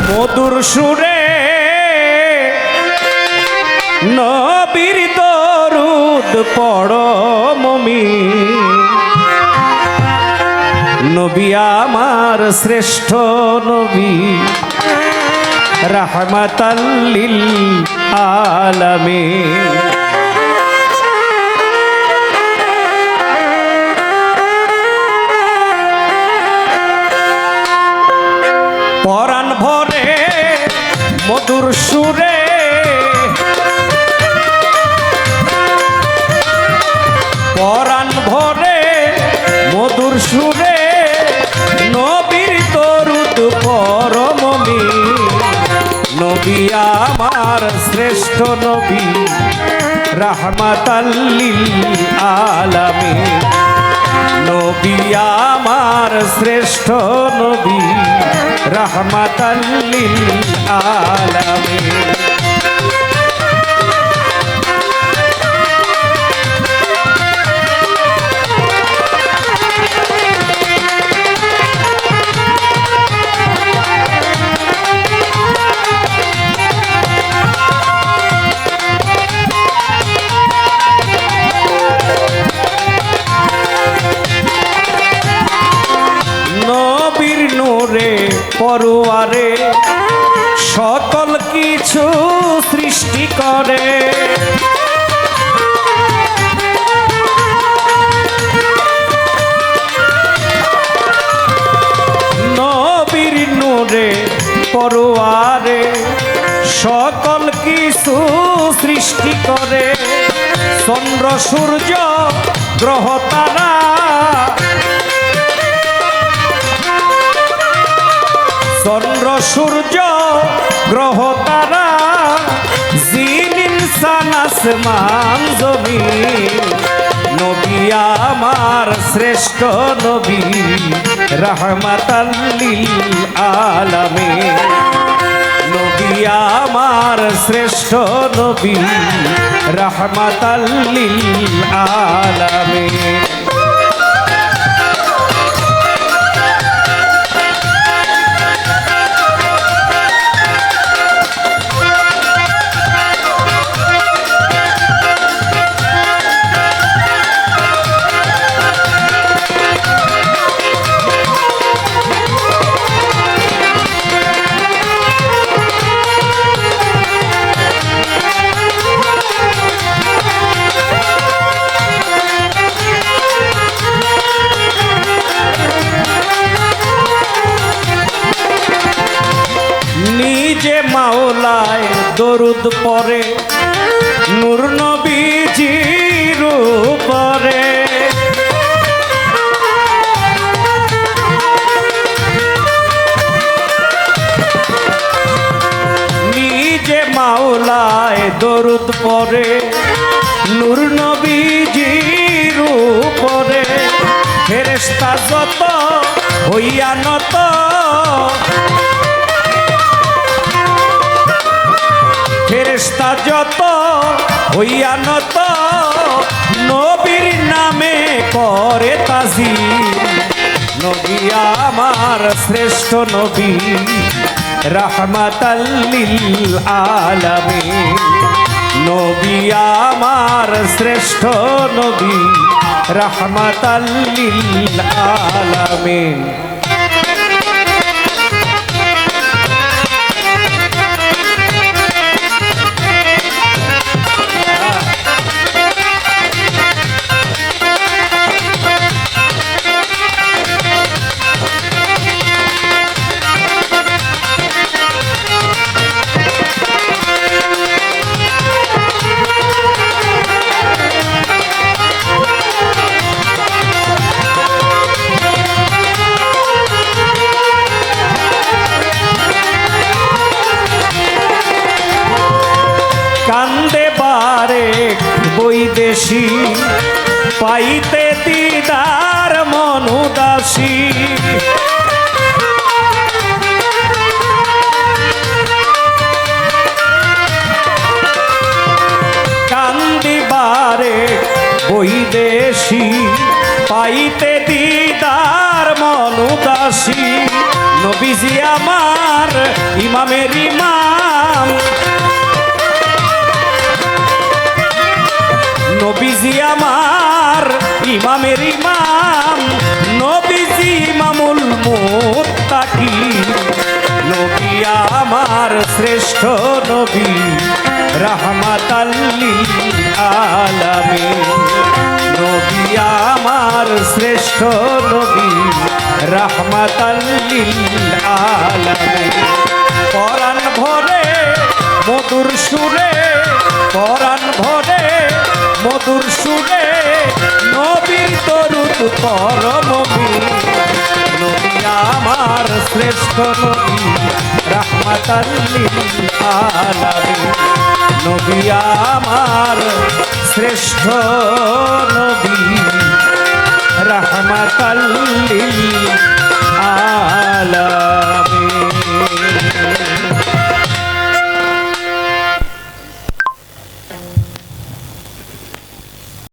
মধুর সুরে নবীর দরুদ পড়ো মুমিন। নবী আমার শ্রেষ্ঠ নবী, রাহমাতাল লিল আলামিন। পরাণ ভরে মধুর সুরে পরাণ ভরে মধুর সুরে নবীর দরুদ পড়ো মুমিন। নবী আমার শ্রেষ্ঠ নবী, রাহমাতাল লিল আলামিন। নবী আমার শ্রেষ্ঠ নবী, রাহমাতাল লিল আলামিন। নবীর নূরে পরোয়ারে সকল কিছু সৃষ্টি করে। নবীর নূরে পরোয়ারে সকল কিছু সৃষ্টি করে। চন্দ্র সূর্য গ্রহ তারা চন্দ্র সূর্য গ্রহ তারা জিন ইনসান আসমান জমিন। নবী আমার শ্রেষ্ঠ নবী, রাহমাতাল লিল আলামিন। নবী আমার শ্রেষ্ঠ নবী, রাহমাতাল লিল আলামিন। নিজে মাওলায় দরুদ পড়ে নূর নবীজির উপরে। নিজে মাওলায় দরুদ পড়ে নূর নবীজির উপরে। ফেরেশতা যত হইয়া নত, ফেরেশতা যত হইয়া নত, নবীর নামে করে তাজিম। নবী আমার শ্রেষ্ঠ নবী, রাহমাতাল লিল আলামিন। নবী আমার শ্রেষ্ঠ নবী, রাহমাতাল লিল আলামিন। কান্দে বারে বৈদেশী, পাইতে দিদার মন উদাসী। কান্দিবারে বৈদেশী, পাইতে দিদার মন উদাসী। নবীজি আমার ইমামের ইমাম নবীজি আমার ইমামের ইমাম নবীজি ইমামুল মুত্তাকিন নবী আমার শ্রেষ্ঠ নবী রাহমাতাল লিল আলামিন নবী আমার শ্রেষ্ঠ নবী রাহমাতাল লিল আলামিন পরাণ ভরে মধুর সুরে পরাণ ভরে মধুর সুরে নবীর দরুদ পরমবি নবী আমার শ্রেষ্ঠ নবী রাহমাতাল লিল আলামিন নবী আমার শ্রেষ্ঠ নবী রাহমাতাল লিল আলামিন